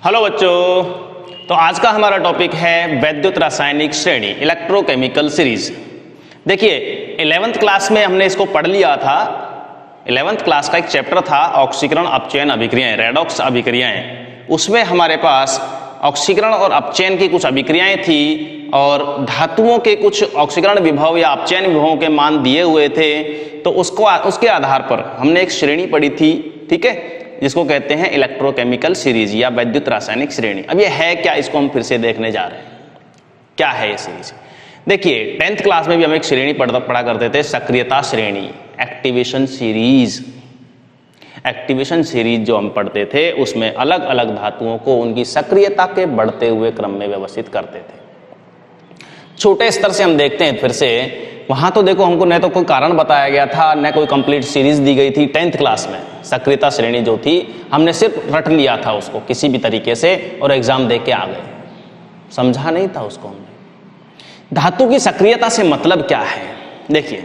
Hello बच्चों, तो आज का हमारा टॉपिक है वैद्युत रासायनिक श्रेणी, इलेक्ट्रोकेमिकल सीरीज। देखिए 11th क्लास में हमने इसको पढ़ लिया था। 11th क्लास का एक चैप्टर था ऑक्सीकरण अपचयन अभिक्रियाएं, रेडॉक्स अभिक्रियाएं। उसमें हमारे पास ऑक्सीकरण और अपचयन की कुछ अभिक्रियाएं थी और धातुओं के कुछ ऑक्सीकरण विभव या अपचयन विभवों के मान दिए हुए थे। तो उसके आधार पर हमने एक श्रेणी पढ़ी थी, ठीक है, जिसको कहते हैं इलेक्ट्रोकेमिकल सीरीज या वैद्युत रासायनिक श्रेणी। अब ये है क्या, इसको हम फिर से देखने जा रहे हैं। क्या है ये सीरीज? देखिए 10th क्लास में भी हम एक श्रेणी पढ़ा करते थे, सक्रियता श्रेणी, एक्टिवेशन सीरीज। एक्टिवेशन सीरीज जो हम पढ़ते थे उसमें अलग अलग धातुओं को उनकी सक्रियता के बढ़ते हुए क्रम में व्यवस्थित करते थे। छोटे स्तर से हम देखते हैं फिर से। वहां तो देखो हमको न तो कोई कारण बताया गया था, न कोई कंप्लीट सीरीज दी गई थी 10th क्लास में। सक्रियता श्रेणी जो थी हमने सिर्फ रट लिया था उसको किसी भी तरीके से और एग्जाम दे के आ गए, समझा नहीं था उसको हमने। धातु की सक्रियता से मतलब क्या है? देखिए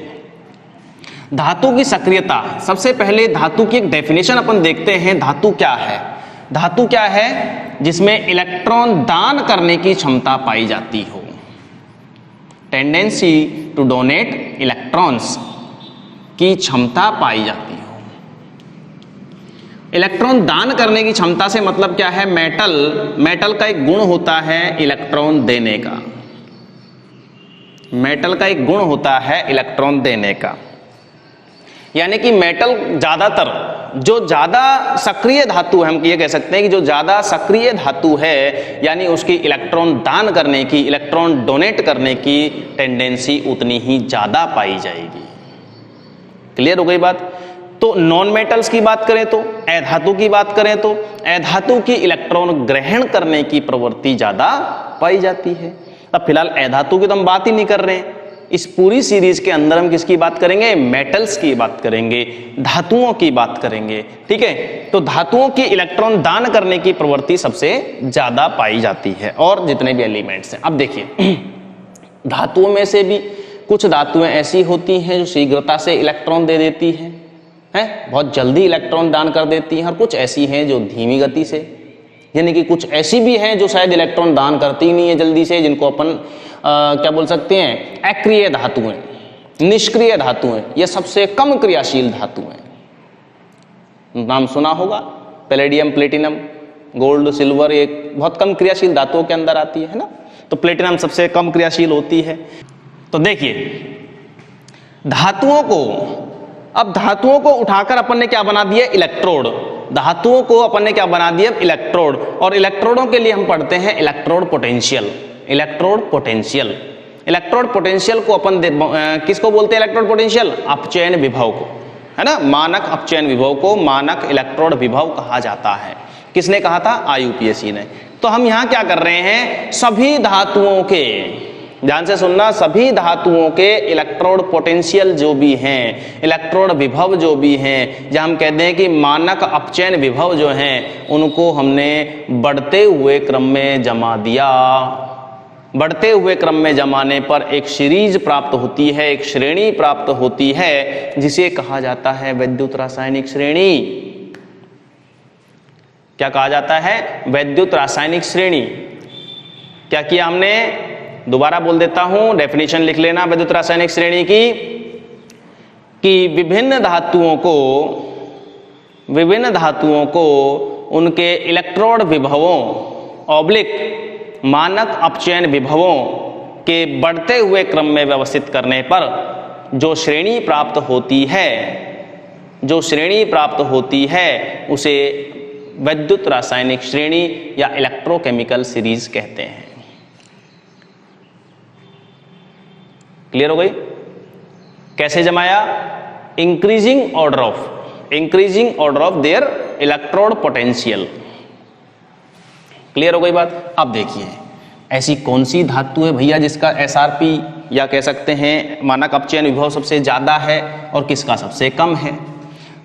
धातु की सक्रियता, सबसे पहले धातु की एक डेफिनेशन अपन देखते हैं। धातु क्या है? धातु क्या है? जिसमें इलेक्ट्रॉन दान करने की क्षमता पाई जाती हो, टेंडेंसी टू डोनेट इलेक्ट्रॉन्स की क्षमता पाई जाती हो। इलेक्ट्रॉन दान करने की क्षमता से मतलब क्या है? मेटल का एक गुण होता है इलेक्ट्रॉन देने का। मेटल का एक गुण होता है इलेक्ट्रॉन देने का, यानी कि मेटल ज्यादातर जो ज्यादा सक्रिय धातु है, हम ये कह सकते हैं कि जो ज्यादा सक्रिय धातु है, यानी उसकी इलेक्ट्रॉन दान करने की, इलेक्ट्रॉन डोनेट करने की टेंडेंसी उतनी ही ज्यादा पाई जाएगी। क्लियर हो गई बात? तो नॉन मेटल्स की बात करें तो, अधातु की बात करें तो अधातु की इलेक्ट्रॉन ग्रहण करने की प्रवृत्ति ज्यादा पाई जाती है। अब फिलहाल अधातु की तो हम बात ही नहीं कर रहे हैं। इस पूरी सीरीज के अंदर हम किसकी बात करेंगे? मेटल्स की बात करेंगे, धातुओं की बात करेंगे, ठीक है। तो धातुओं की इलेक्ट्रॉन दान करने की प्रवृत्ति सबसे ज्यादा पाई जाती है और जितने भी एलिमेंट्स हैं। अब देखिए धातुओं में से भी कुछ धातुएं ऐसी होती हैं जो शीघ्रता से इलेक्ट्रॉन दे देती हैं, बहुत जल्दी इलेक्ट्रॉन दान कर देती हैं, और कुछ ऐसी हैं जो धीमी गति से, यानी कि कुछ ऐसी भी हैं जो शायद इलेक्ट्रॉन दान करती नहीं है जल्दी से, जिनको अपन क्या बोल सकते हैं? अक्रिय धातुएं, निष्क्रिय धातुएं। ये सबसे कम क्रियाशील धातुएं। नाम सुना होगा, पैलेडियम, प्लेटिनम, गोल्ड, सिल्वर, ये बहुत कम क्रियाशील धातुओं के अंदर आती है ना। तो प्लेटिनम सबसे कम क्रियाशील होती है। तो देखिए धातुओं को, अब धातुओं को उठाकर अपन ने क्या बना दिया? इलेक्ट्रोड। धातुओं को अपन ने क्या बना दिया? इलेक्ट्रोड। और इलेक्ट्रोडों के लिए हम पढ़ते हैं electrode potential. Electrode potential, electrode potential को अपन किसको बोलते हैं? इलेक्ट्रोड पोटेंशियल अपचयन विभव को, है ना। मानक अपचयन विभव को मानक इलेक्ट्रोड विभव कहा जाता है। किसने कहा था? IUPAC ने। तो हम यहां क्या कर रहे हैं? सभी धातुओं के, ध्यान से सुनना, सभी धातुओं के इलेक्ट्रोड पोटेंशियल जो भी हैं, इलेक्ट्रोड विभव जो भी हैं, जहां हम कहते हैं कि मानक अपचयन विभव जो हैं, उनको हमने बढ़ते हुए क्रम में जमा दिया। बढ़ते हुए क्रम में जमाने पर एक सीरीज प्राप्त होती है, एक श्रेणी प्राप्त होती है, जिसे कहा जाता है वैद्युत रासायनिक श्रेणी। क्या कहा जाता है? वैद्युत रासायनिक श्रेणी। क्या किया हमने? दोबारा बोल देता हूं, डेफिनेशन लिख लेना वैद्युत रासायनिक श्रेणी की, कि विभिन्न धातुओं को उनके इलेक्ट्रोड विभवों ऑब्लिक मानक अपचयन विभवों के बढ़ते हुए क्रम में व्यवस्थित करने पर जो श्रेणी प्राप्त होती है, उसे वैद्युत रासायनिक श्रेणी या इलेक्ट्रोकेमिकल सीरीज कहते हैं। क्लियर हो गई? कैसे जमाया? Increasing order of their electrode potential. Clear हो गई बात? अब देखिए ऐसी कौन सी धातु है भैया जिसका SRP या कह सकते हैं मानक अपचयन विभव सबसे ज्यादा है और किसका सबसे कम है?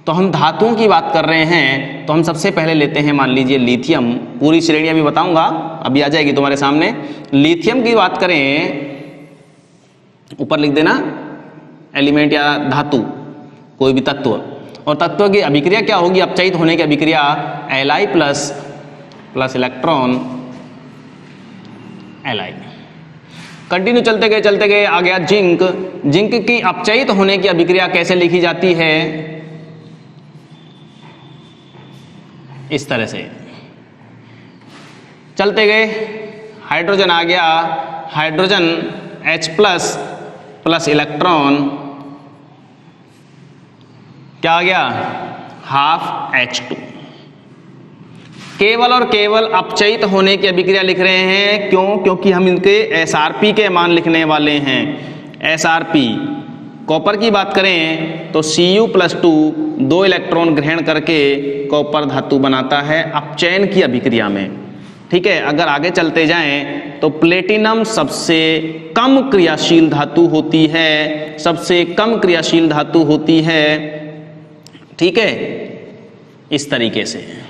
तो हम धातुओं की बात कर रहे हैं, तो हम सबसे पहले लेते हैं, मान लीजिए लिथियम। पूरी श्रेणी अभी बताऊंगा, अभी आ जाएगी तुम्हारे सामने। लिथियम की बात करें, ऊपर लिख देना एलिमेंट या धातु, कोई भी तत्व, और तत्व की अभिक्रिया क्या होगी? अपचयित होने की अभिक्रिया Li+ plus electron Li। Continue चलते गए आ गया जिंक। जिंक की अपचयित होने की अभिक्रिया कैसे लिखी जाती है? इस तरह से चलते गए, हाइड्रोजन आ गया, हाइड्रोजन H प्लस इलेक्ट्रॉन क्या आ गया? Half H2। केवल और केवल अपचयित होने की अभिक्रिया लिख रहे हैं, क्यों? क्योंकि हम इनके SRP के मान लिखने वाले हैं। SRP कॉपर की बात करें तो Cu+2 2 इलेक्ट्रॉन ग्रहण करके कॉपर धातु बनाता है अपचयन की अभिक्रिया में। ठीक है, अगर आगे चलते जाएं तो प्लेटिनम सबसे कम क्रियाशील धातु होती है, सबसे कम क्रियाशील धातु होती है। ठीक है, इस तरीके से।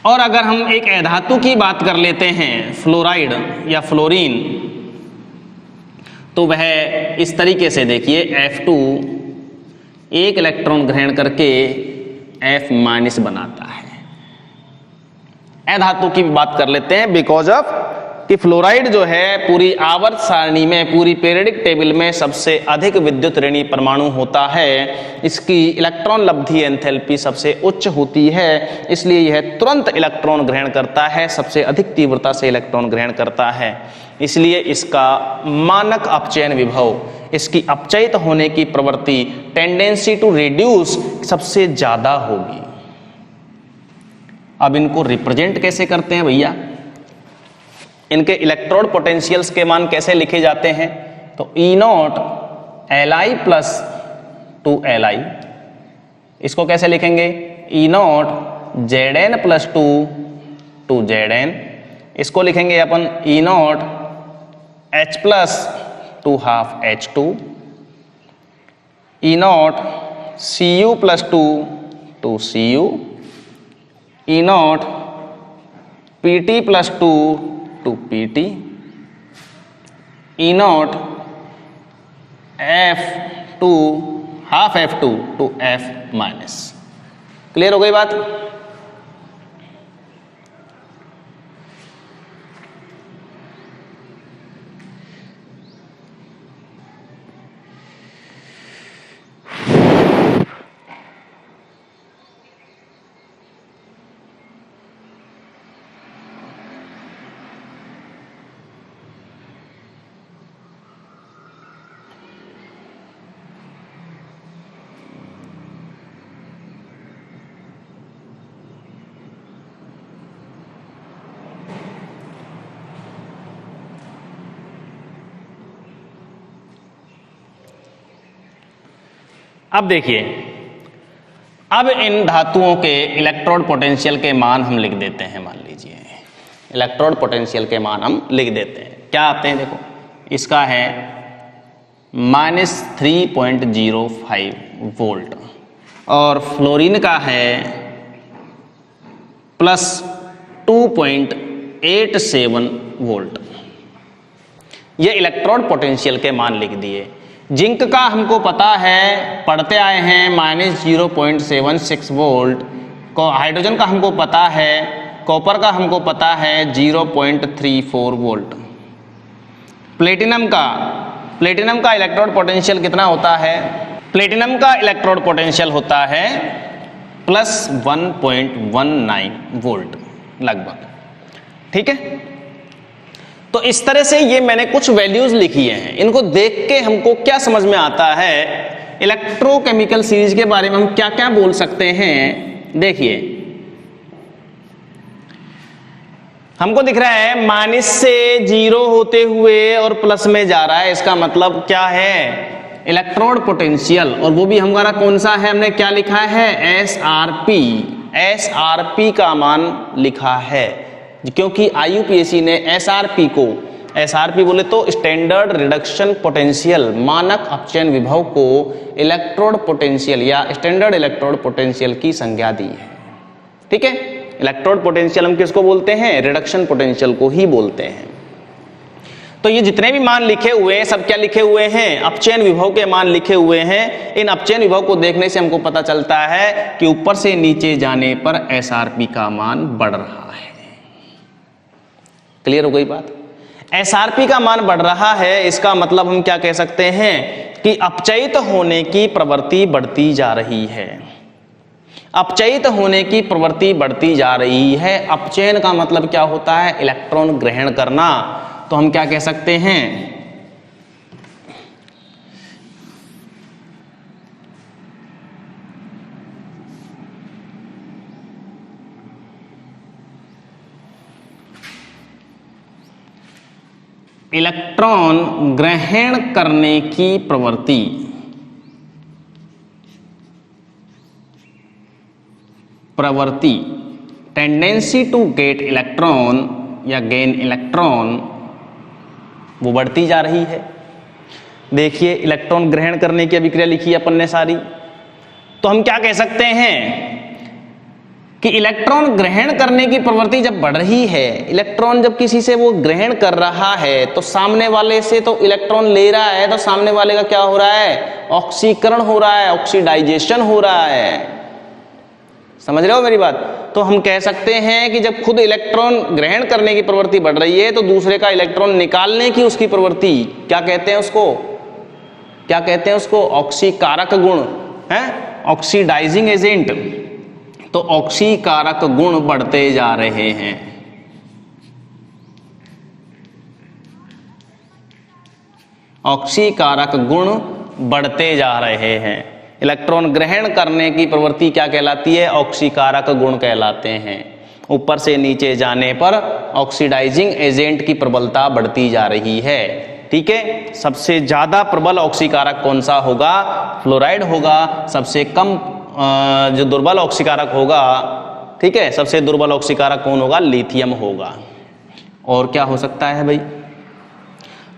और अगर हम एक अधातु की बात कर लेते हैं, फ्लोराइड या फ्लोरीन, तो वह इस तरीके से देखिए, F2 1 इलेक्ट्रॉन ग्रहण करके F- बनाता है। अधातु की बात कर लेते हैं, बिकॉज ऑफ कि फ्लोराइड जो है पूरी आवर्त सारणी में, पूरी पीरियडिक टेबल में सबसे अधिक विद्युत ऋणी परमाणु होता है। इसकी इलेक्ट्रॉन लब्धि एंथैल्पी सबसे उच्च होती है, इसलिए यह तुरंत इलेक्ट्रॉन ग्रहण करता है, सबसे अधिक तीव्रता से इलेक्ट्रॉन ग्रहण करता है। इसलिए इसका मानक अपचयन विभव, इसकी अपचयित होने की प्रवृत्ति, टेंडेंसी टू रिड्यूस सबसे ज्यादा होगी। अब इनको रिप्रेजेंट कैसे करते हैं भैया? इनके इलेक्ट्रोड पोटेंशियल्स के मान कैसे लिखे जाते हैं? तो E0 Li प्लस 2Li, इसको कैसे लिखेंगे? E0 Zn प्लस 2Zn, इसको लिखेंगे अपन E0 H plus 2 half H2, E0 Cu plus 2 Cu, E0 Pt plus 2 Pt, E0 F2 half F2 two F minus. Clear हो गई बात? अब देखिए, अब इन धातुओं के इलेक्ट्रोड पोटेंशियल के मान हम लिख देते हैं। मान लीजिए इलेक्ट्रोड पोटेंशियल के मान हम लिख देते हैं। क्या आते हैं? देखो, इसका है -3.05 वोल्ट और फ्लोरीन का है +2.87 वोल्ट। ये इलेक्ट्रोड पोटेंशियल के मान लिख दिए। जिंक का हमको पता है, पढ़ते आए हैं, -0.76 वोल्ट। हाइड्रोजन का हमको पता है, कॉपर का हमको पता है 0.34 वोल्ट। प्लेटिनम का इलेक्ट्रोड पोटेंशियल कितना होता है? प्लेटिनम का इलेक्ट्रोड पोटेंशियल होता है +1.19 वोल्ट लगभग। ठीक है, तो इस तरह से ये मैंने कुछ वैल्यूज लिखी हैं। इनको देख के हमको क्या समझ में आता है, इलेक्ट्रोकेमिकल सीरीज के बारे में हम क्या क्या बोल सकते हैं। देखिए, हमको दिख रहा है माइनस से 0 होते हुए और प्लस में जा रहा है। इसका मतलब क्या है? इलेक्ट्रोड पोटेंशियल, और वो भी हमारा कौन सा है? हमने क्या लिखा है? SRP का मान लिखा है, क्योंकि IUPAC ने SRP बोले तो स्टैंडर्ड रिडक्शन पोटेंशियल, मानक अपचयन विभव को इलेक्ट्रोड पोटेंशियल या स्टैंडर्ड इलेक्ट्रोड पोटेंशियल की संज्ञा दी है। ठीक है, इलेक्ट्रोड पोटेंशियल हम किसको बोलते हैं? रिडक्शन पोटेंशियल को ही बोलते हैं। तो ये जितने भी मान लिखे हुए हैं सब क्या लिखे हुए हैं, अपचयन विभव के मान लिखे हुए हैं। इन अपचयन विभव को देखने से हमको पता चलता है कि ऊपर से नीचे जाने पर एसआरपी का मान बढ़ रहा है। क्लियर हो गई बात? एसआरपी का मान बढ़ रहा है, इसका मतलब हम क्या कह सकते हैं कि अपचयित होने की प्रवृत्ति बढ़ती जा रही है। अपचयित होने की प्रवृत्ति बढ़ती जा रही है। अपचयन का मतलब क्या होता है, इलेक्ट्रॉन ग्रहण करना। तो हम क्या कह सकते हैं, इलेक्ट्रॉन ग्रहण करने की प्रवृत्ति टेंडेंसी टू गेट इलेक्ट्रॉन या गेन इलेक्ट्रॉन वो बढ़ती जा रही है। देखिए इलेक्ट्रॉन ग्रहण करने की अभिक्रिया लिखी है अपन ने सारी, तो हम क्या कह सकते हैं कि इलेक्ट्रॉन ग्रहण करने की प्रवृत्ति जब बढ़ रही है, इलेक्ट्रॉन जब किसी से वो ग्रहण कर रहा है तो सामने वाले से तो इलेक्ट्रॉन ले रहा है, तो सामने वाले का क्या हो रहा है, ऑक्सीकरण हो रहा है, ऑक्सीडाइजेशन हो रहा है। समझ रहे हो मेरी बात? तो हम कह सकते हैं कि जब खुद इलेक्ट्रॉन ग्रहण करने की प्रवृत्ति बढ़ रही है तो दूसरे का इलेक्ट्रॉन निकालने की उसकी प्रवृत्ति, क्या कहते हैं उसको, क्या कहते हैं उसको, ऑक्सीकारक गुण है, ऑक्सीडाइजिंग एजेंट। तो ऑक्सीकारक गुण बढ़ते जा रहे हैं। ऑक्सीकारक गुण बढ़ते जा रहे हैं। इलेक्ट्रॉन ग्रहण करने की प्रवृत्ति क्या कहलाती है, ऑक्सीकारक गुण कहलाते हैं। ऊपर से नीचे जाने पर ऑक्सीडाइजिंग एजेंट की प्रबलता बढ़ती जा रही है। ठीक है, सबसे ज्यादा प्रबल ऑक्सीकारक कौन सा होगा, फ्लोराइड होगा। सबसे कम जो दुर्बल ऑक्सीकारक होगा, ठीक है, सबसे दुर्बल ऑक्सीकारक कौन होगा, लिथियम होगा। और क्या हो सकता है भाई,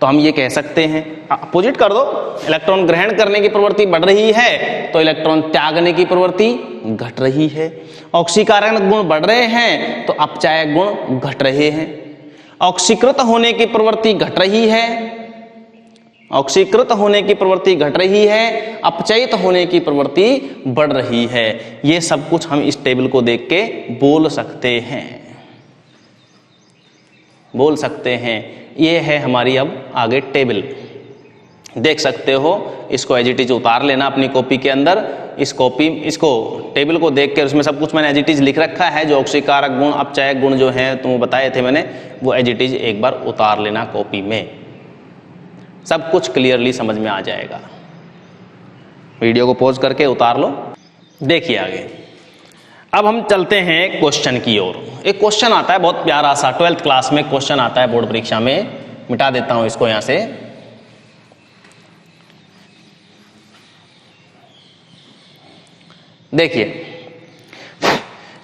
तो हम ये कह सकते हैं, अपोजिट कर दो, इलेक्ट्रॉन ग्रहण करने की प्रवृत्ति बढ़ रही है तो इलेक्ट्रॉन त्यागने की प्रवृत्ति घट रही है। ऑक्सीकारक गुण बढ़ रहे हैं तो अपचायक गुण घट रहे हैं। ऑक्सीकृत होने की प्रवृत्ति घट रही है, ऑक्सीकृत होने की प्रवृत्ति घट रही है, अपचयित होने की प्रवृत्ति बढ़ रही है। ये सब कुछ हम इस टेबल को देख के बोल सकते हैं, बोल सकते हैं। ये है हमारी अब आगे टेबल, देख सकते हो। इसको एज इट इज उतार लेना अपनी कॉपी के अंदर। इसको टेबल को देख के उसमें सब कुछ मैंने एज इट इज लिख रखा है। जो ऑक्सीकारक गुण, अपचायक गुण जो हैं तुम बताए थे मैंने, वो एज इट इज एक बार उतार लेना कॉपी में, सब कुछ क्लियरली समझ में आ जाएगा। वीडियो को पॉज करके उतार लो। देखिए आगे, अब हम चलते हैं क्वेश्चन की ओर। एक क्वेश्चन आता है बहुत प्यारा सा, 12th क्लास में क्वेश्चन आता है बोर्ड परीक्षा में। मिटा देता हूं इसको यहां से। देखिए,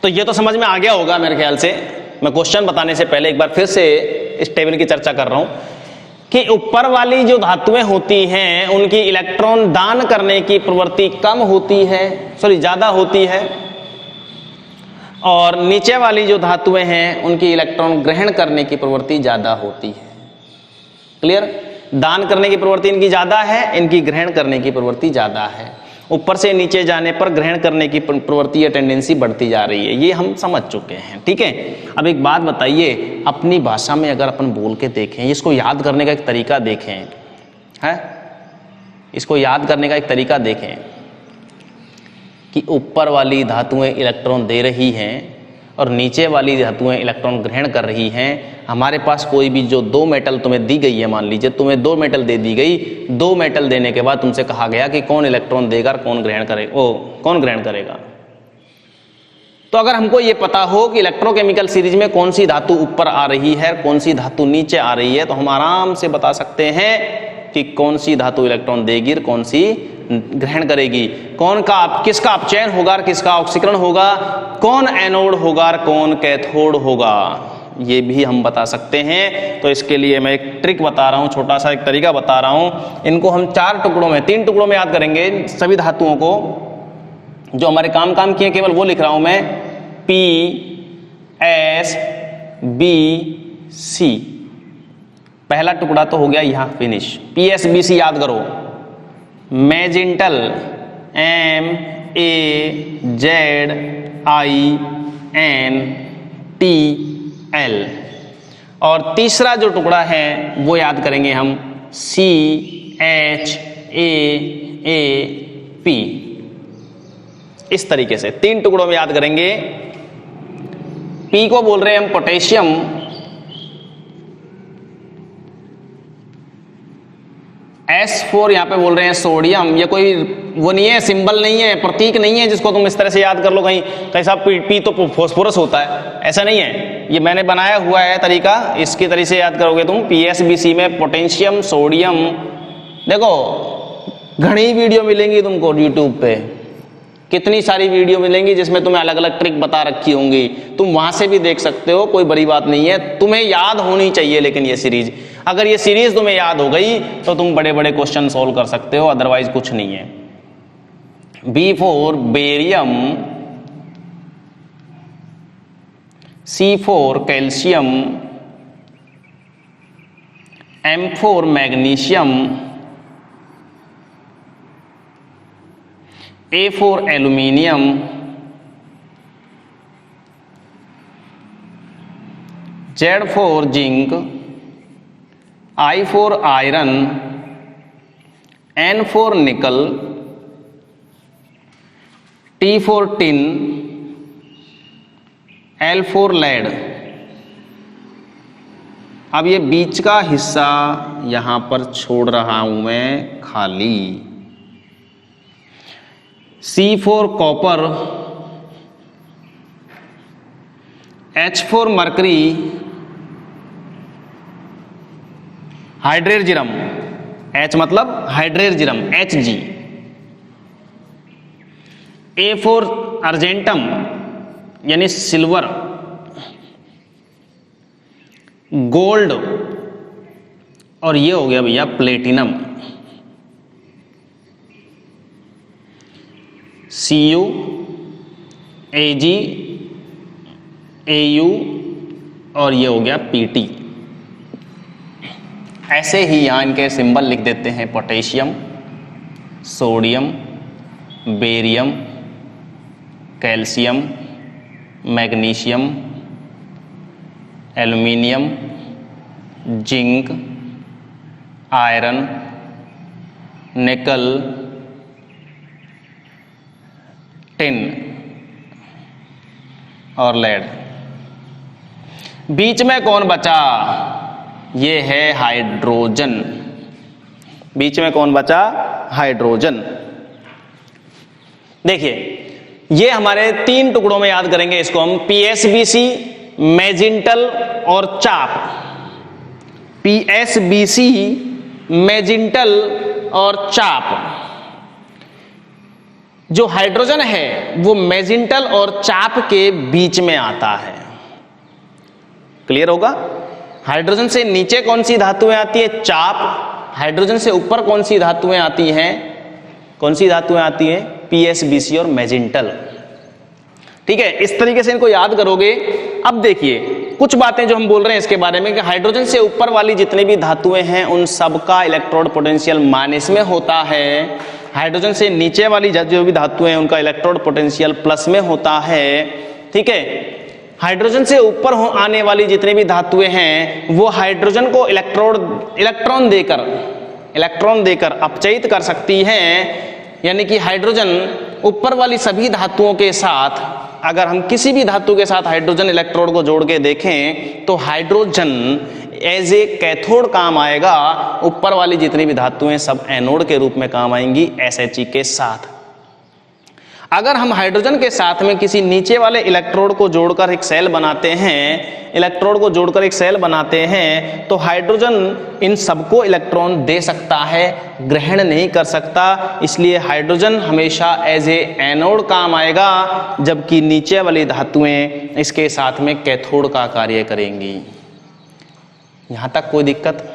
तो ये तो समझ में आ गया होगा मेरे ख्याल से। मैं क्वेश्चन बताने से पहले एक बार फिर से इस टेबल की चर्चा कर रहा हूं कि ऊपर वाली जो धातुएं होती हैं उनकी इलेक्ट्रॉन दान करने की प्रवृत्ति कम होती है, ज्यादा होती है, और नीचे वाली जो धातुएं हैं उनकी इलेक्ट्रॉन ग्रहण करने की प्रवृत्ति ज्यादा होती है। क्लियर? दान करने की प्रवृत्ति इनकी ज्यादा है, इनकी ग्रहण करने की प्रवृत्ति ज्यादा है। ऊपर से नीचे जाने पर ग्रहण करने की प्रवृत्ति या टेंडेंसी बढ़ती जा रही है, ये हम समझ चुके हैं। ठीक है, अब एक बात बताइए, अपनी भाषा में अगर अपन बोल के देखें, इसको याद करने का एक तरीका देखें, है, इसको याद करने का एक तरीका देखें कि ऊपर वाली धातुएं इलेक्ट्रॉन दे रही हैं और नीचे वाली धातुएं इलेक्ट्रॉन ग्रहण कर रही हैं। हमारे पास कोई भी जो 2 मेटल तुम्हें दी गई है, मान लीजिए तुम्हें 2 मेटल दे दी गई, 2 मेटल देने के बाद तुमसे कहा गया कि कौन इलेक्ट्रॉन देगा और कौन ग्रहण करेगा, कौन ग्रहण करेगा। तो अगर हमको ये पता हो कि इलेक्ट्रोकेमिकल सीरीज में कौन सी धातु ऊपर आ रही है, कौन सी धातु नीचे आ रही है, तो हम आराम से बता सकते हैं कि कौन सी धातु इलेक्ट्रॉन देगी और कौन सी ग्रहण करेगी, किसका अपचयन होगा और किसका ऑक्सीकरण होगा, कौन एनोड होगा और कौन कैथोड होगा, ये भी हम बता सकते हैं। तो इसके लिए मैं एक ट्रिक बता रहा हूं, छोटा सा एक तरीका बता रहा हूं। इनको हम 4 टुकड़ों में, 3 टुकड़ों में याद करेंगे सभी धातुओं को। जो हमारे काम किए केवल वो लिख रहा हूं मैं, P, S, B, C। पहला टुकड़ा तो हो गया यहां फिनिश। पीएसबीसी याद करो, मैजेंटल, MAZINTL, और तीसरा जो टुकड़ा है वो याद करेंगे हम CHAAP। इस तरीके से 3 टुकड़ों में याद करेंगे। P को बोल रहे हैं हम पोटेशियम, S4 यहां पे बोल रहे हैं सोडियम। ये कोई वो नहीं है, सिंबल नहीं है, प्रतीक नहीं है जिसको तुम इस तरह से याद कर लो कहीं कैसा पी तो फॉस्फोरस होता है, ऐसा नहीं है। ये मैंने बनाया हुआ है तरीका, इसके तरीके से याद करोगे तुम। पीएसबीसी में पोटेशियम, सोडियम, देखो घनी वीडियो मिलेंगी तुमको यूट्यूब पे, कितनी सारी वीडियो मिलेंगी जिसमें तुम्हें अलग अलग ट्रिक बता रखी होंगी, तुम वहां से भी देख सकते हो, कोई बड़ी बात नहीं है। तुम्हें याद होनी चाहिए लेकिन ये सीरीज, अगर ये सीरीज तुम्हें याद हो गई तो तुम बड़े बड़े क्वेश्चन सॉल्व कर सकते हो, अदरवाइज कुछ नहीं है। B4 barium, C4 calcium, M4 magnesium, A4 aluminium, Z4 zinc, I4 iron, N4 निकल, T4 टिन, L4 लेड। अब ये बीच का हिस्सा यहां पर छोड़ रहा हूं मैं खाली। C4 copper, H4 mercury, हाइड्रेजिरम, H मतलब हाइड्रेजिरम Hg, A4 अर्जेंटम यानी सिल्वर, गोल्ड, और ये हो गया भैया प्लेटिनम। Cu, Ag, Au, और ये हो गया Pt। ऐसे ही यहां इनके सिंबल लिख देते हैं, potassium, sodium, barium, calcium, magnesium, aluminium, zinc, iron, निकल, टिन और लेड। बीच में कौन बचा? ये है हाइड्रोजन। बीच में कौन बचा? हाइड्रोजन। देखिए ये हमारे 3 टुकड़ों में याद करेंगे इसको हम, पीएसबीसी, मैजेंटल और चाप। पीएसबीसी, मैजेंटल और चाप। जो हाइड्रोजन है वो मैजेंटल और चाप के बीच में आता है। क्लियर होगा? हाइड्रोजन से नीचे कौन सी धातुएं आती है? चाप। हाइड्रोजन से ऊपर कौन सी धातुएं आती हैं? कौन सी धातुएं आती हैं? पीएसबीसी और मैजेंटल। ठीक है, इस तरीके से इनको याद करोगे। अब देखिए कुछ बातें जो हम बोल रहे हैं इसके बारे में कि हाइड्रोजन से ऊपर वाली जितनी भी धातुएं हैं उन सबका इलेक्ट्रोड पोटेंशियल माइनस में होता है। हाइड्रोजन से नीचे वाली जो भी धातुएं हैं उनका इलेक्ट्रोड पोटेंशियल प्लस में होता है। ठीक है, हाइड्रोजन से ऊपर आने वाली जितनी भी धातुएं हैं वो हाइड्रोजन को इलेक्ट्रॉन देकर अपचयित कर सकती हैं। यानी कि हाइड्रोजन ऊपर वाली सभी धातुओं के साथ, अगर हम किसी भी धातु के साथ हाइड्रोजन इलेक्ट्रोड को जोड़ के देखें तो हाइड्रोजन एज ए कैथोड काम आएगा। ऊपर वाली जितनी भी धातुएं सब एनोड के रूप में काम आएंगी SHE के साथ। अगर हम हाइड्रोजन के साथ में किसी नीचे वाले इलेक्ट्रोड को जोड़कर एक सेल बनाते हैं, तो हाइड्रोजन इन सबको इलेक्ट्रॉन दे सकता है, ग्रहण नहीं कर सकता। इसलिए हाइड्रोजन हमेशा एज ए एनोड काम आएगा, जबकि नीचे वाली धातुएं इसके साथ में कैथोड का कार्य करेंगी। यहां तक कोई दिक्कत?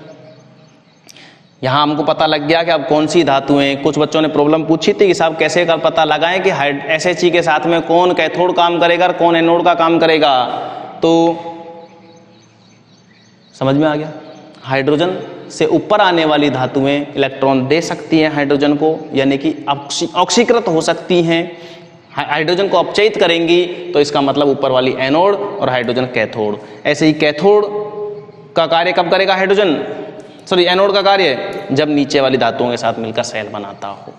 यहां हमको पता लग गया कि अब कौन सी धातुएं। कुछ बच्चों ने प्रॉब्लम पूछी थी कि साहब कैसे कर पता लगाएं कि SHE के साथ में कौन कैथोड काम करेगा और कौन एनोड का काम करेगा। तो समझ में आ गया? हाइड्रोजन से ऊपर आने वाली धातुएं इलेक्ट्रॉन दे सकती हैं हाइड्रोजन को, यानी कि ऑक्सीकृत हो सकती हैं, हाइड्रोजन को अपचयित करेंगी, तो इसका मतलब ऊपर वाली एनोड और हाइड्रोजन कैथोड। ऐसे ही कैथोड का कार्य कब करेगा हाइड्रोजन, सॉरी एनोड का कार्य, जब नीचे वाली धातुओं के साथ मिलकर सेल बनाता हो।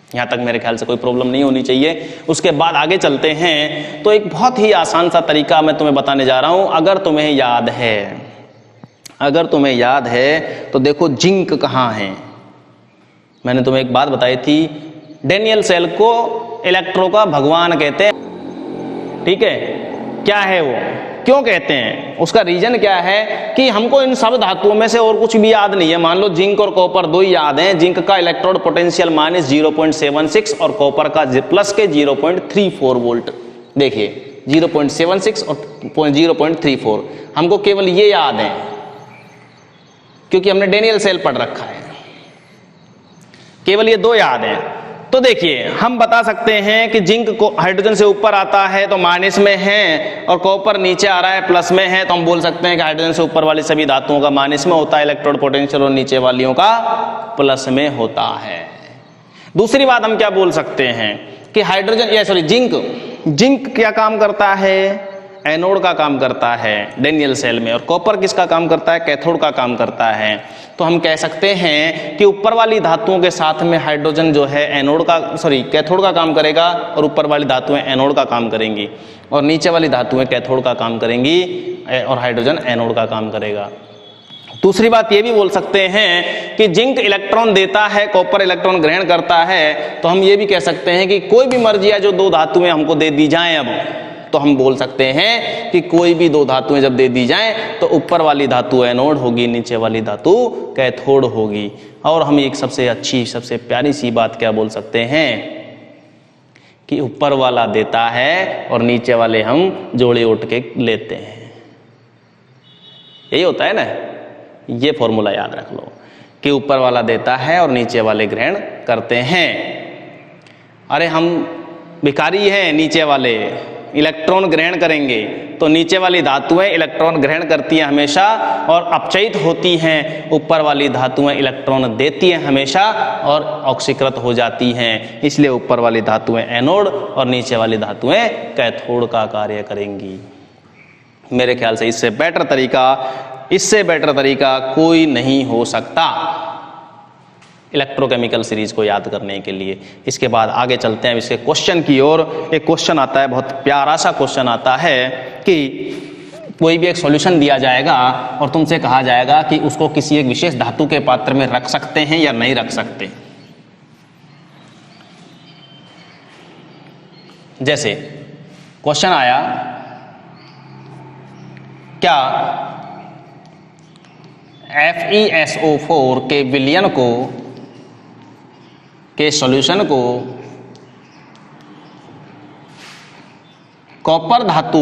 यहां तक मेरे ख्याल से कोई प्रॉब्लम नहीं होनी चाहिए। उसके बाद आगे चलते हैं, तो एक बहुत ही आसान सा तरीका मैं तुम्हें बताने जा रहा हूं। अगर तुम्हें याद है तो देखो जिंक कहां है। मैंने तुम्हें एक बात बताई थी, डेनियल सेल को इलेक्ट्रो का भगवान कहते हैं, ठीक है। क्या है वो, क्यों कहते हैं, उसका रीजन क्या है कि हमको इन सब धातुओं में से और कुछ भी याद नहीं है। मान लो जिंक और कॉपर दो ही याद हैं। जिंक का इलेक्ट्रोड पोटेंशियल माइनस 0.76 और कॉपर का प्लस के 0.34 वोल्ट। देखिए 0.76 और 0.34, हमको केवल ये याद है क्योंकि हमने डेनियल सेल पढ़ रखा है, केवल ये दो याद है। तो देखिए हम बता सकते हैं कि जिंक को हाइड्रोजन से ऊपर आता है तो माइनस में है, और कॉपर नीचे आ रहा है प्लस में है, तो हम बोल सकते हैं कि हाइड्रोजन से ऊपर वाली सभी धातुओं का माइनस में होता है इलेक्ट्रोड पोटेंशियल, और नीचे वालियों का प्लस में होता है। दूसरी बात हम क्या बोल सकते हैं कि जिंक क्या काम करता है, एनोड का काम करता है डेनियल सेल में, और कॉपर किसका काम करता है, कैथोड का काम करता है। तो हम कह सकते हैं कि ऊपर वाली धातुओं के साथ में हाइड्रोजन जो है कैथोड का काम करेगा, और ऊपर वाली धातुएं एनोड का काम करेंगी, और नीचे वाली धातुएं कैथोड का काम करेंगी, और हाइड्रोजन एनोड का काम करेगा। दूसरी बात ये भी बोल सकते हैं कि जिंक इलेक्ट्रॉन देता है, कॉपर इलेक्ट्रॉन ग्रहण करता है, तो हम ये भी कह सकते हैं कि कोई भी मर्जी है जो दो धातुएं हमको दे दी जाएं, अब तो हम बोल सकते हैं कि कोई भी दो धातुएं जब दे दी जाएं तो ऊपर वाली धातु एनोड होगी, नीचे वाली धातु कैथोड होगी। और हम एक सबसे अच्छी, सबसे प्यारी सी बात क्या बोल सकते हैं कि ऊपर वाला देता है और नीचे वाले हम जोड़े उठ के लेते हैं। यही होता है ना, ये फॉर्मूला याद रख लो कि ऊपर वाला देता है और नीचे वाले ग्रहण करते हैं। अरे हम भिखारी हैं, नीचे वाले इलेक्ट्रॉन ग्रहण करेंगे, तो नीचे वाली धातुएं इलेक्ट्रॉन ग्रहण करती हैं हमेशा और अपचयित होती हैं, ऊपर वाली धातुएं इलेक्ट्रॉन देती हैं हमेशा और ऑक्सीकृत हो जाती हैं। इसलिए ऊपर वाली धातुएं एनोड और नीचे वाली धातुएं कैथोड का कार्य करेंगी। मेरे ख्याल से इससे बेटर तरीका कोई नहीं हो सकता इलेक्ट्रोकेमिकल सीरीज को याद करने के लिए। इसके बाद आगे चलते हैं इसके क्वेश्चन की ओर। एक क्वेश्चन आता है, बहुत प्यारा सा क्वेश्चन आता है कि कोई भी एक सॉल्यूशन दिया जाएगा और तुमसे कहा जाएगा कि उसको किसी एक विशेष धातु के पात्र में रख सकते हैं या नहीं रख सकते। जैसे क्वेश्चन आया, क्या FeSO4 के विलयन के सॉल्यूशन को कॉपर धातु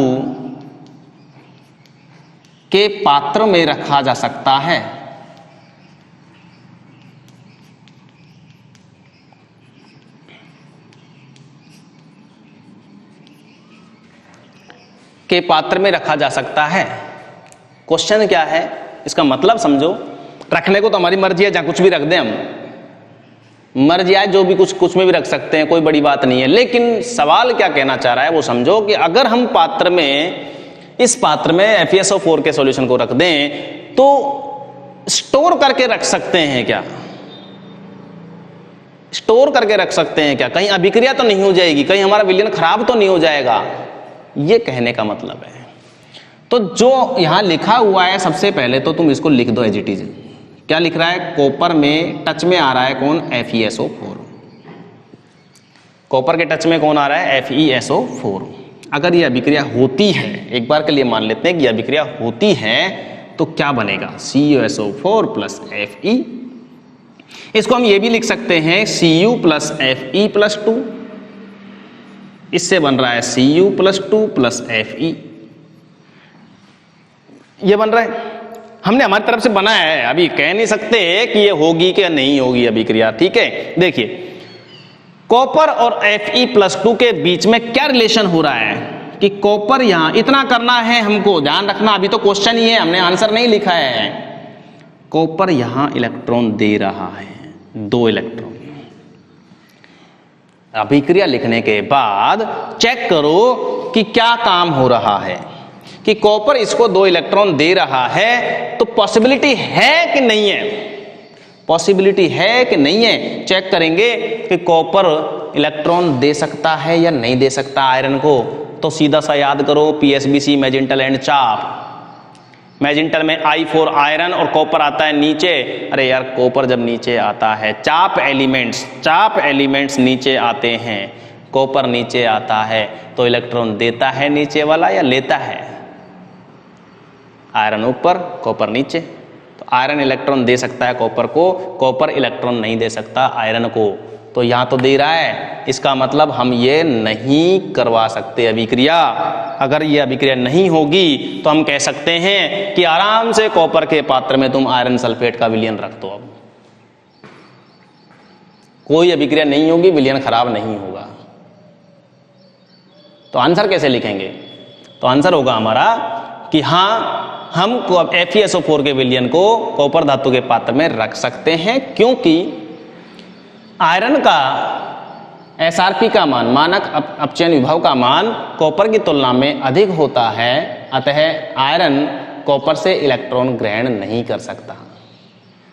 के पात्र में रखा जा सकता है? के पात्र में रखा जा सकता है। क्वेश्चन क्या है, इसका मतलब समझो। रखने को तो हमारी मर्जी है, जहां कुछ भी रख दें, हम मर्जी आए जो भी कुछ में भी रख सकते हैं, कोई बड़ी बात नहीं है। लेकिन सवाल क्या कहना चाह रहा है वो समझो कि अगर हम इस पात्र में FeSO4 के सॉल्यूशन को रख दें तो स्टोर करके रख सकते हैं क्या? स्टोर करके रख सकते हैं क्या? कहीं अभिक्रिया तो नहीं हो जाएगी, कहीं हमारा विलयन खराब तो नहीं हो जाएगा, ये कहने का मतलब है। तो जो यहां लिखा हुआ है, सबसे पहले तो तुम इसको लिख दो एज इट इज। क्या लिख रहा है? कॉपर में टच में आ रहा है कौन? FeSO4। कॉपर के टच में कौन आ रहा है? FeSO4। अगर यह अभिक्रिया होती है, एक बार के लिए मान लेते हैं कि यह अभिक्रिया होती है, तो क्या बनेगा? CuSO4 plus Fe। इसको हम ये भी लिख सकते हैं Cu प्लस Fe प्लस 2। इससे बन रहा है Cu प्लस 2 प्लस Fe। ये बन रहा है, हमने हमारी तरफ से बनाया है, अभी कह नहीं सकते कि ये होगी कि नहीं होगी अभिक्रिया। ठीक है, देखिए कॉपर और Fe प्लस 2 के बीच में क्या रिलेशन हो रहा है कि कॉपर यहां इतना करना है, हमको ध्यान रखना, अभी तो क्वेश्चन ही है, हमने आंसर नहीं लिखा है। कॉपर यहां इलेक्ट्रॉन दे रहा है, 2 इलेक्ट्रॉन। अभिक्रिया लिखने के बाद चेक करो कि क्या काम हो रहा है, कि कॉपर इसको 2 इलेक्ट्रॉन दे रहा है, तो पॉसिबिलिटी है कि नहीं है, पॉसिबिलिटी है कि नहीं है। चेक करेंगे कि कॉपर इलेक्ट्रॉन दे सकता है या नहीं दे सकता आयरन को। तो सीधा सा याद करो PSBC, मैजेंटल एंड चाप। मैजेंटल में I फॉर आयरन और कॉपर आता है नीचे। अरे यार, कॉपर जब नीचे आता है, चाप एलिमेंट्स नीचे आते हैं, कॉपर नीचे आता है, तो इलेक्ट्रॉन देता है नीचे वाला या लेता है? आयरन ऊपर, कॉपर नीचे। तो आयरन इलेक्ट्रॉन दे सकता है कॉपर को, कॉपर इलेक्ट्रॉन नहीं दे सकता आयरन को। तो यहां तो दे रहा है, इसका मतलब हम ये नहीं करवा सकते अभिक्रिया। अगर ये अभिक्रिया नहीं होगी तो हम कह सकते हैं कि आराम से कॉपर के पात्र में तुम आयरन सल्फेट का विलयन रख दो। अब कोई अभिक्रिया नहीं होगी, विलयन खराब नहीं होगा। तो आंसर कैसे लिखेंगे? तो आंसर होगा हमारा कि हां, हम FeSO4 के विलयन को कॉपर धातु के पात्र में रख सकते हैं, क्योंकि आयरन का SRP का मान, मानक अपचयन विभव का मान कॉपर की तुलना में अधिक होता है, अतः आयरन कॉपर से इलेक्ट्रॉन ग्रहण नहीं कर सकता,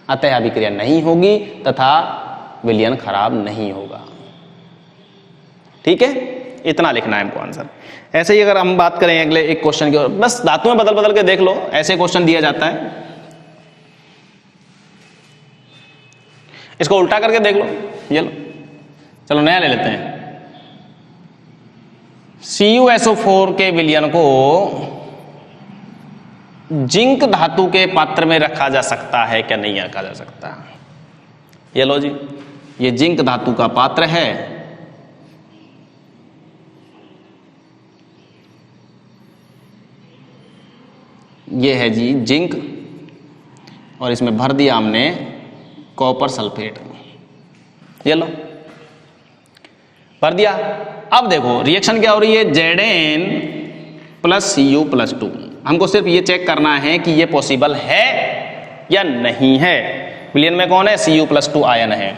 अतः अभिक्रिया नहीं होगी तथा विलयन खराब नहीं होगा। ठीक है, इतना लिखना है हमको आंसर। ऐसे ही अगर हम बात करें अगले एक क्वेश्चन की ओर, बस धातु में बदल बदल के देख लो, ऐसे क्वेश्चन दिया जाता है। इसको उल्टा करके देख लो, ये लो, चलो नया ले लेते हैं। CuSO4 के विलयन को जिंक धातु के पात्र में रखा जा सकता है क्या नहीं रखा जा सकता? ये लो जी, ये जिंक धातु का पात्र है, ये है जी जिंक, और इसमें भर दिया हमने कॉपर सल्फेट। ये लो, भर दिया। अब देखो रिएक्शन क्या हो रही है, Zn प्लस Cu प्लस 2। हमको सिर्फ ये चेक करना है कि ये पॉसिबल है या नहीं है। विलयन में कौन है? Cu प्लस 2 आयन है।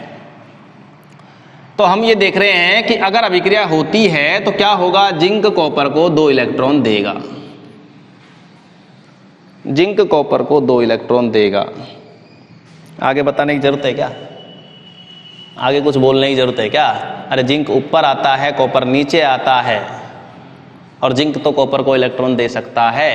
तो हम ये देख रहे हैं कि अगर अभिक्रिया होती है तो क्या होगा, जिंक कॉपर को 2 इलेक्ट्रॉन देगा, जिंक कॉपर को 2 इलेक्ट्रॉन देगा। आगे बताने की जरूरत है क्या? आगे कुछ बोलने की जरूरत है क्या? अरे जिंक ऊपर आता है, कॉपर नीचे आता है, और जिंक तो कॉपर को इलेक्ट्रॉन दे सकता है।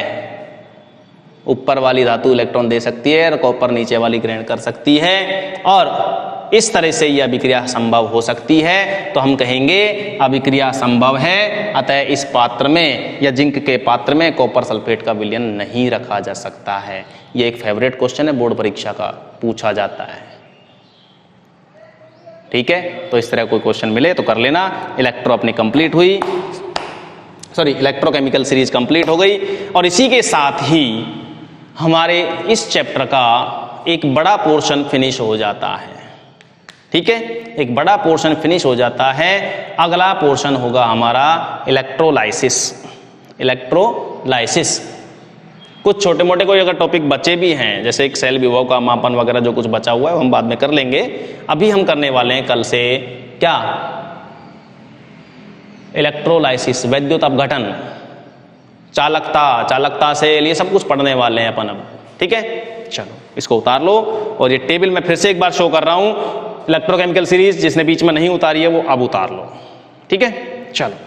ऊपर वाली धातु इलेक्ट्रॉन दे सकती है और कॉपर नीचे वाली ग्रहण कर सकती है, और इस तरह से यह अभिक्रिया संभव हो सकती है। तो हम कहेंगे अभिक्रिया संभव है, अतः इस पात्र में या जिंक के पात्र में कॉपर सल्फेट का विलयन नहीं रखा जा सकता है। यह एक फेवरेट क्वेश्चन है, बोर्ड परीक्षा का पूछा जाता है। ठीक है, तो इस तरह कोई क्वेश्चन मिले तो कर लेना। इलेक्ट्रो अपनी कंप्लीट हुई, इलेक्ट्रोकेमिकल सीरीज कंप्लीट हो गई, और इसी के साथ ही हमारे इस चैप्टर का एक बड़ा पोर्शन फिनिश हो जाता है। ठीक है, एक बड़ा पोर्शन फिनिश हो जाता है। अगला पोर्शन होगा हमारा इलेक्ट्रोलाइसिस। इलेक्ट्रोलाइसिस कुछ छोटे मोटे कोई अगर टॉपिक बचे भी हैं, जैसे एक सेल विभव का मापन वगैरह जो कुछ बचा हुआ है वो हम बाद में कर लेंगे। अभी हम करने वाले हैं कल से क्या, इलेक्ट्रोलाइसिस, वैद्युत अपघटन, चालकता सेल, ये सब कुछ पढ़ने वाले हैं अपन अब। ठीक है, चलो इसको उतार लो, और ये टेबल मैं फिर से एक बार शो कर रहा हूं, इलेक्ट्रोकेमिकल सीरीज जिसने बीच में नहीं उतारी है वो अब उतार लो। ठीक है, चलो।